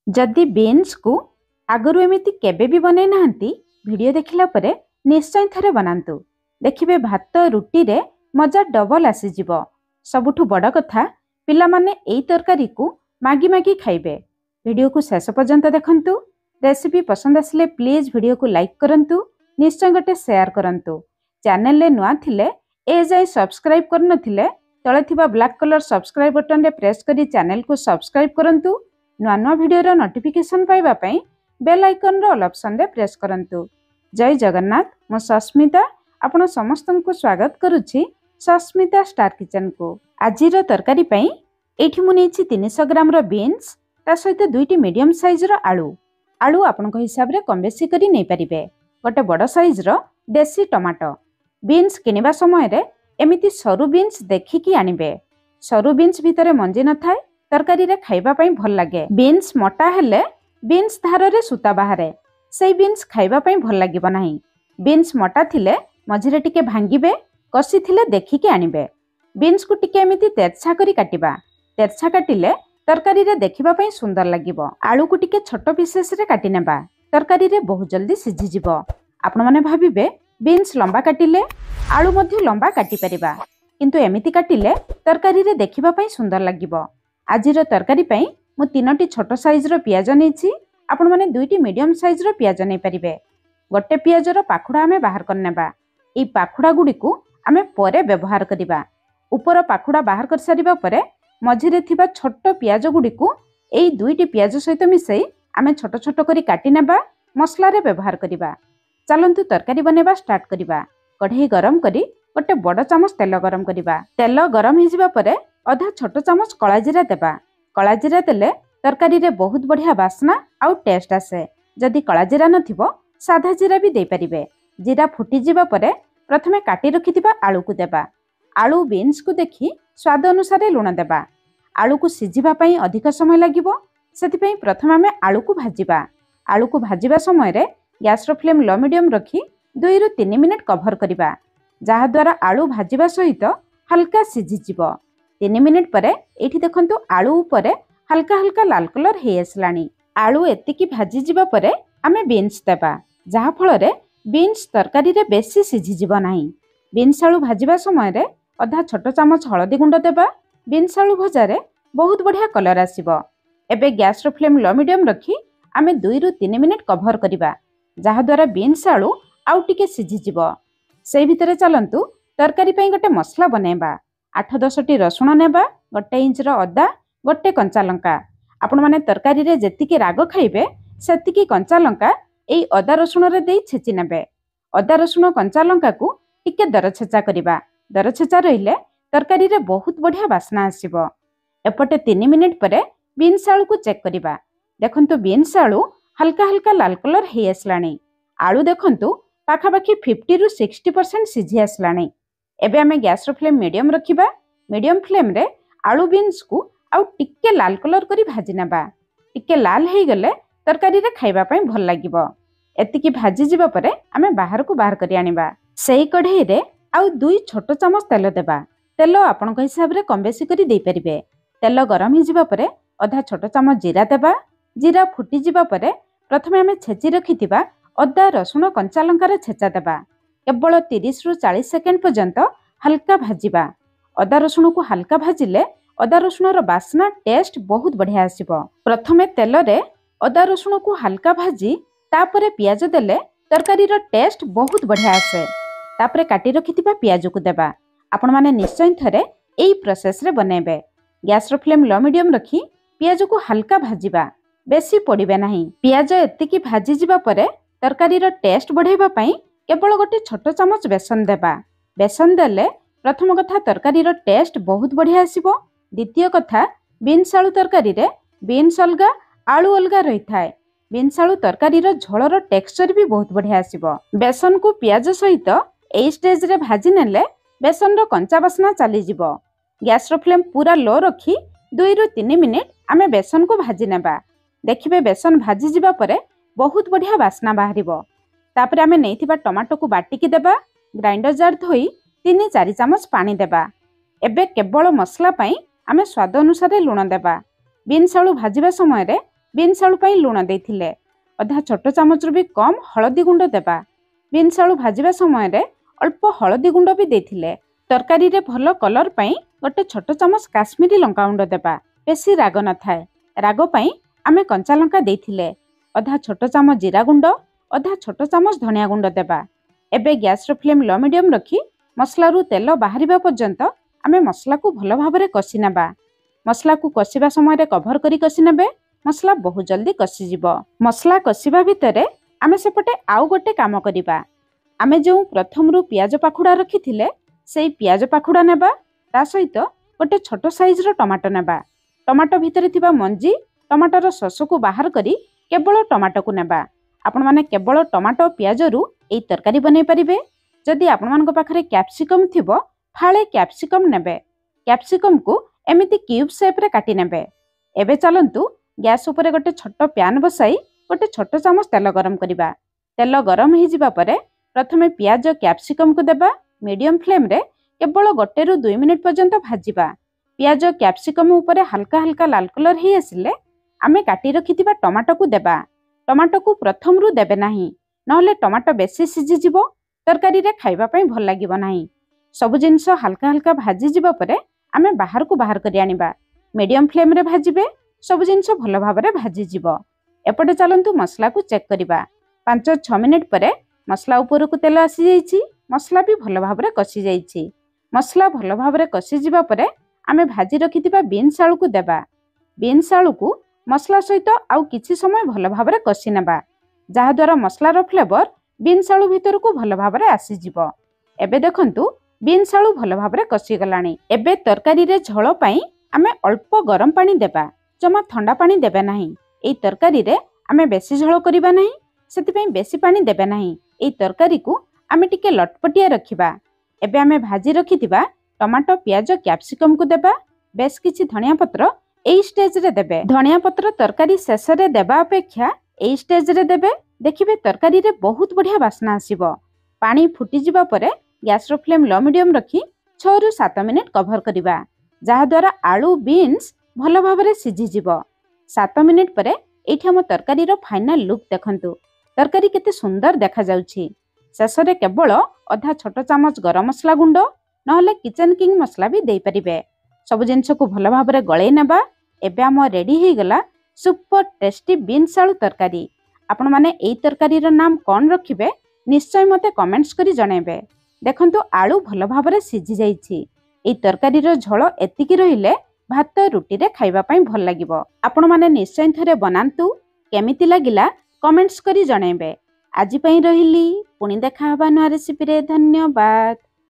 जदि बीन्स को आगु एमती केबे भी बनई नाहंती वीडियो देखिला परे निश्चय थरे बनांतु। देखिबे भात रुटी रे मजा डबल आसीजिवो। सबुठु बड़ कथा पिला माने एई तरकारी को मागी मागी खाइबे। वीडियो को शेष पर्यंत देखंतु। रेसिपी पसंद आसले प्लीज वीडियो को लाइक करंतु, निश्चय गोटे शेयर करंतु। चैनल ले नुआ थिले ए जाय सब्सक्राइब करनथिले तळे थिबा ब्लैक कलर सब्सक्राइब बटन रे प्रेस करी चैनल को सब्सक्राइब करंतु। नुआ नुआ वीडियो नोटिफिकेशन पाइबा पई बेल आइकन रो ऑल ऑप्शन रे प्रेस करंतु। जय जगन्नाथ। मो सस्मिता आपण समस्तन को स्वागत करूछि सस्मिता स्टार किचन को। आजिर तरकारी पई एठी मु नेछि 300 ग्राम रो बीन्स, ता सहित दुईटी मीडियम साइज रो आलू आपनक हिसाब रे कम बेसी करी नै परिबे। गोटे बड़ साइज रो देसी टमाटो। बीन्स किनिबा समय रे एमिति सरू बीन्स देखिकी आनिबे। सरू बीन्स भितरे मंजी न थाए, तरकारी रे खाइबा पई भल लागे। बीन्स मोटा हेले बीन्स धार रे सूता बाहारे, सेई बीन्स खाइबा पई भल लागिबो नाही। बीन्स मोटा थिले मझिरे टिके भांगिबे, कसी थिले देखिकी आनिबे। बीन्स को टिके एमिति तेरछा करी काटिबा। तेरछा काटिले तरकारी रे देखिबा पई सुंदर लागिबो। आलू को टिके छोट पीसेस रे काटि नेबा, तरकारी रे बहुत जल्दी सिझि जिवो। आपण माने भाबिबे बीन्स लंबा काटिले आलू मध्ये लंबा काटि परिबा, किंतु एमिति काटिले तरकारी रे देखिबा पई सुंदर लागिबो। आजिर तरकारी पई मु 3टी छोट साइज रो पियाज नेछि, आपण माने 2टी मीडियम साइज रो पियाज नै परिबे। गोटे पियाज रो पाखुडा हमें बाहर कर नेबा। एई पाखुडा गुडी को हमें परे व्यवहार करिबा। ऊपर पाखुडा बाहर कर सारिबा परे मझिरे थिबा छोट पियाज गुडी को एई 2टी पियाज सहित मिसई हमें छोट छोट करी काटि नेबा, मसला रे व्यवहार करिबा। चलंतु तरकारी बनेबा स्टार्ट करिबा। कढ़ई गरम करी गोटे बड़ चामच तेल गरम करिबा। तेल गरम हो जिबा परे आधा छोट चामच कला जीरा देबा। कला जीरा देले तरकारी रे बहुत बढ़िया बास्ना आउ टेस्ट आसे। जदि कला जीरा नथिबो साधा जीरा भी दे परिबे। जीरा फुटी जिबा परे प्रथमे काटी रखिथिबा आलू को देबा। आलू बीन्स को देखि स्वाद अनुसार लुण देबा। आलू को सिझिबा पई अधिक समय लागिबो, सेति पई प्रथमे हमें आलू को भाजिबा। आलू को भाजिबा समय रे गैस रो फ्लेम लो मीडियम रखी 2 रु 3 मिनिट कभर करिबा, जहा द्वारा आलू भाजिबा सहित हल्का सिझि जिवो। 3 मिनिट परे एठी देखंतु आलू ऊपरे हल्का हल्का लाल कलर हे आसलानी। आलू एतिकी भाजी जिबा परे आमे बीन्स देबा, जहा फल रे बीन्स तरकारी रे बेसी सिझि जिवो नाही। बीन्स आलू भाजिबा समय रे आधा छोट चामच हळदी गुंड देबा। बीन्स आलू भजारे बहुत बढ़िया कलर आसीबो। एबे गैस रो फ्लेम लो मीडियम रखी आमे 2 रु 3 मिनिट कभर करिबा, जहा द्वारा बीन्स आलू आउ टिके सिझि जिवो। सेई भितरे चलंतु तरकारी पई गोटे मसला बनेबा। 8-10 टी रसुण नेबा, 1 इंच रो अदा, 1 कंचा लंका। आपण माने तरकारी रे जेतिकी राग खाइबे सेतिकी कंचा लंका एई अदा रसुण रे देई छेचि नेबे। अदा रसुण कंचा लंका को टिके दर छेचा करिबा। दर छेचा रहिले तरकारी रे बहुत बढ़िया बास्ना आसीबो। एपटे 3 मिनिट परे बीन्स आलू को चेक करिबा। देखंतु बीन्स आलू हल्का हल्का लाल कलर हे आसलानी। आलू देखंतु पाखापाखि 50 रु 60% सिझी आसलानी। एबे हमें गैस रो फ्लेम मीडियम रखिबा। मीडियम फ्लेम रे आलू बीन्स को आउ टिके लाल कलर करी भाजी नेबा। टिके लाल हे गले तरकारी रे खाइबा पई भल लागिबो। एतिकी भाजी जिबा परे हमें बाहर को बाहर करी आनिबा। सेई कढ़ई रे आउ 2 छोट चामच तेल देबा। तेल आपनक हिसाब रे कम बेसी करी दे परिबे। तेल गरम हो जिबा परे आधा छोट चामच जीरा देबा। जीरा फुटी जिबा परे प्रथमे हमें छेची रखिथिबा अदा रसुण कंचा लंका रे छेचा देबा। केवल 30 रु 40 सेकेंड पर्यंत हल्का भाजिबा। अदा रसुण को हल्का भाजिले अदा रसुण रो बास्ना टेस्ट बहुत बढ़िया आसीबो। प्रथमे तेल रे अदा रसुण को हल्का भाजी तापरे पियाज देले तरकारी रो टेस्ट बहुत बढ़िया आसे। तापरे काटी रखिथिबा पियाज को देबा। आपण माने निश्चय थरे एई प्रोसेस रे बनेबे। गैस रो फ्लेम लो मीडियम रखी पियाज को हल्का भाजिबा, बेसी पड़िबे नाही। पियाज एतिकी भाजी जिबा परे तरकारी रो टेस्ट बढ़ाइबा पई केवल गोटे छोट चामच बेसन देबा। बेसन देले प्रथम कथा तरकारी रो टेस्ट बहुत बढ़िया आसीबो। द्वितीय कथा बीन्स आलू तरकारी रे बीन्स अलगा आलू अलगा रही थाए। बीन्स आलू तरकारी रो झोल रो टेक्सचर भी बहुत बढ़िया आसीबो। बेसन को पियाज सहित एई स्टेज रे भाजी नेले बेसन रो कंचा बास्ना चली जिवो। गैस रो फ्लेम पूरा लो रखी 2 रु 3 मिनिट आमे बेसन को भाजी नेबा। देखिबे बेसन भाजी जिबा परे बहुत बढ़िया बास्ना बाहरिबो। तापरे आमे नेइथिबा टमाटो को बाटिकी देबा। ग्राइंडर जार धोई 3-4 चामच पानी देबा। एबे केवल मसला पई आमे स्वाद अनुसार लुण देबा। बीन्स आलू भाजिबा समय रे ବିନ୍ସ ଆଳୁ ପାଇଁ ଲୁଣ ଦେଇଥିଲେ। ଅଧା ଛୋଟ ଚାମଚରୁ ବି କମ୍ ହଳଦୀ ଗୁଣ୍ଡ ଦେବା। ବିନ୍ସ ଆଳୁ ଭାଜିବା ସମୟରେ ଅଳ୍ପ ହଳଦୀ ଗୁଣ୍ଡ ବି ଦେଇଥିଲେ। ତରକାରୀରେ ଭଲ କଲର ପାଇଁ ଗୋଟେ ଛୋଟ ଚାମଚ କାଶ୍ମୀରୀ ଲଙ୍କାଗୁଣ୍ଡ ଦେବା। ବେଶୀ ରାଗ ନଥାଏ। ରାଗ ପାଇଁ ଆମେ କଞ୍ଚା ଲଙ୍କା ଦେଇଥିଲେ। ଅଧା ଛୋଟ ଚାମଚ ଜିରା ଗୁଣ୍ଡ, ଅଧା ଛୋଟ ଚାମଚ ଧନିଆ ଗୁଣ୍ଡ ଦେବା। ଏବେ ଗ୍ୟାସର ଫ୍ଲେମ୍ ଲୋ ମିଡିୟମ ରଖି ମସଲାରୁ ତେଲ ବାହାରିବା ପର୍ଯ୍ୟନ୍ତ ଆମେ ମସଲାକୁ ଭଲ ଭାବରେ କଷି ନେବା। ମସଲାକୁ କଷିବା ସମୟରେ କଭର କରି କଷି ନେବେ। ମସଲା ବହୁତ ଜଲ୍ଦି କଷିଯିବ। ମସଲା କଷିବା ଭିତରେ ଆମେ ସେପଟେ ଆଉ ଗୋଟେ କାମ କରିବା। ଆମେ ଯେଉଁ ପ୍ରଥମରୁ ପିଆଜ ପାଖୁଡ଼ା ରଖିଥିଲେ ସେଇ ପିଆଜ ପାଖୁଡ଼ା ନେବା। ତା ସହିତ ଗୋଟେ ଛୋଟ ସାଇଜର ଟମାଟୋ ନେବା। ଟମାଟୋ ଭିତରେ ଥିବା ମଞ୍ଜି, ଟମାଟୋର ଶସକୁ ବାହାର କରି କେବଳ ଟମାଟୋକୁ ନେବା। ଆପଣମାନେ କେବଳ ଟମାଟୋ ପିଆଜରୁ ଏଇ ତରକାରୀ ବନେଇ ପାରିବେ। ଯଦି ଆପଣମାନଙ୍କ ପାଖରେ କ୍ୟାପ୍ସିକମ୍ ଥିବ ଫାଳେ କ୍ୟାପ୍ସିକମ୍ ନେବେ। କ୍ୟାପ୍ସିକମ୍କୁ ଏମିତି କ୍ୟୁବ୍ ସେପ୍ରେ କାଟି ନେବେ। ଏବେ ଚାଲନ୍ତୁ ଗ୍ୟାସ୍ ଉପରେ ଗୋଟେ ଛୋଟ ପ୍ୟାନ୍ ବସାଇ ଗୋଟେ ଛୋଟ ଚାମଚ ତେଲ ଗରମ କରିବା। ତେଲ ଗରମ ହେଇଯିବା ପରେ ପ୍ରଥମେ ପିଆଜ କ୍ୟାପ୍ସିକମ୍କୁ ଦେବା। ମିଡିୟମ ଫ୍ଲେମ୍ରେ କେବଳ 1ରୁ 2 ମିନିଟ୍ ପର୍ଯ୍ୟନ୍ତ ଭାଜିବା। ପିଆଜ କ୍ୟାପ୍ସିକମ୍ ଉପରେ ହାଲକା ହାଲକା ଲାଲ କଲର ହେଇ ଆସିଲେ ଆମେ କାଟି ରଖିଥିବା ଟମାଟୋକୁ ଦେବା। ଟମାଟୋକୁ ପ୍ରଥମରୁ ଦେବେ ନାହିଁ, ନହେଲେ ଟମାଟୋ ବେଶୀ ସିଝିଯିବ, ତରକାରୀରେ ଖାଇବା ପାଇଁ ଭଲ ଲାଗିବ ନାହିଁ। ସବୁ ଜିନିଷ ହାଲକା ହାଲକା ଭାଜିଯିବା ପରେ ଆମେ ବାହାରକୁ ବାହାର କରି ଆଣିବା। ମିଡିୟମ ଫ୍ଲେମ୍ରେ ଭାଜିବେ, ସବୁ ଜିନିଷ ଭଲ ଭାବରେ ଭାଜିଯିବ। ଏପଟେ ଚାଲନ୍ତୁ ମସଲାକୁ ଚେକ୍ କରିବା। 5-6 ମିନିଟ୍ ପରେ ମସଲା ଉପରକୁ ତେଲ ଆସିଯାଇଛି। ମସଲା ବି ଭଲ ଭାବରେ କଷି ଯାଇଛି। ମସଲା ଭଲ ଭାବରେ କଷିଯିବା ପରେ ଆମେ ଭାଜି ରଖିଥିବା ବିନ୍ସ ଆଳୁକୁ ଦେବା। ବିନ୍ସ ଆଳୁକୁ ମସଲା ସହିତ ଆଉ କିଛି ସମୟ ଭଲ ଭାବରେ କଷି ନେବା, ଯାହାଦ୍ୱାରା ମସଲାର ଫ୍ଲେଭର ବିନ୍ସ ଆଳୁ ଭିତରକୁ ଭଲ ଭାବରେ ଆସିଯିବ। ଏବେ ଦେଖନ୍ତୁ ବିନ୍ସ ଆଳୁ ଭଲ ଭାବରେ କଷିଗଲାଣି। ଏବେ ତରକାରୀରେ ଝୋଳ ପାଇଁ ଆମେ ଅଳ୍ପ ଗରମ ପାଣି ଦେବା, ଜମା ଥଣ୍ଡା ପାଣି ଦେବେ ନାହିଁ। ଏଇ ତରକାରୀରେ ଆମେ ବେଶୀ ଝୋଳ କରିବା ନାହିଁ, ସେଥିପାଇଁ ବେଶୀ ପାଣି ଦେବେ ନାହିଁ। ଏଇ ତରକାରୀକୁ ଆମେ ଟିକେ ଲଟପଟିଆ ରଖିବା। ଏବେ ଆମେ ଭାଜି ରଖିଥିବା ଟମାଟୋ, ପିଆଜ, କ୍ୟାପ୍ସିକମ୍କୁ ଦେବା। ବେଶ କିଛି ଧନିଆ ପତ୍ର ଏଇ ଷ୍ଟେଜରେ ଦେବେ। ଧନିଆ ପତ୍ର ତରକାରୀ ଶେଷରେ ଦେବା ଅପେକ୍ଷା ଏଇ ଷ୍ଟେଜରେ ଦେବେ। ଦେଖିବେ ତରକାରୀରେ ବହୁତ ବଢ଼ିଆ ବାସ୍ନା ଆସିବ। ପାଣି ଫୁଟିଯିବା ପରେ ଗ୍ୟାସର ଫ୍ଲେମ୍ ଲୋ ମିଡିୟମ ରଖି 6ରୁ 7 ମିନିଟ୍ କଭର କରିବା, ଯାହାଦ୍ୱାରା ଆଳୁ ବିନ୍ସ ଭଲ ଭାବରେ ସିଝିଯିବ। 7 ମିନିଟ୍ ପରେ ଏଇଠି ଆମ ତରକାରୀର ଫାଇନାଲ ଲୁକ୍ ଦେଖନ୍ତୁ। ତରକାରୀ କେତେ ସୁନ୍ଦର ଦେଖାଯାଉଛି। ଶେଷରେ କେବଳ ଅଧା ଛୋଟ ଚାମଚ ଗରମ ମସଲା ଗୁଣ୍ଡ, ନହେଲେ କିଚେନ କିଙ୍ଗ ମସଲା ବି ଦେଇପାରିବେ। ସବୁ ଜିନିଷକୁ ଭଲ ଭାବରେ ଗଳେଇ ନେବା। ଏବେ ଆମ ରେଡି ହେଇଗଲା ସୁପର ଟେଷ୍ଟି ବିନ୍ସ ଆଳୁ ତରକାରୀ। ଆପଣମାନେ ଏଇ ତରକାରୀର ନାମ କ'ଣ ରଖିବେ ନିଶ୍ଚୟ ମୋତେ କମେଣ୍ଟସ୍ କରି ଜଣାଇବେ। ଦେଖନ୍ତୁ ଆଳୁ ଭଲ ଭାବରେ ସିଝି ଯାଇଛି। ଏଇ ତରକାରୀର ଝୋଳ ଏତିକି ରହିଲେ ଭାତ ରୁଟିରେ ଖାଇବା ପାଇଁ ଭଲ ଲାଗିବ। ଆପଣମାନେ ନିଶ୍ଚୟ ଥରେ ବନାନ୍ତୁ। କେମିତି ଲାଗିଲା କମେଣ୍ଟସ୍ କରି ଜଣାଇବେ। ଆଜି ପାଇଁ ରହିଲି, ପୁଣି ଦେଖା ହେବା ନୂଆ ରେସିପିରେ। ଧନ୍ୟବାଦ।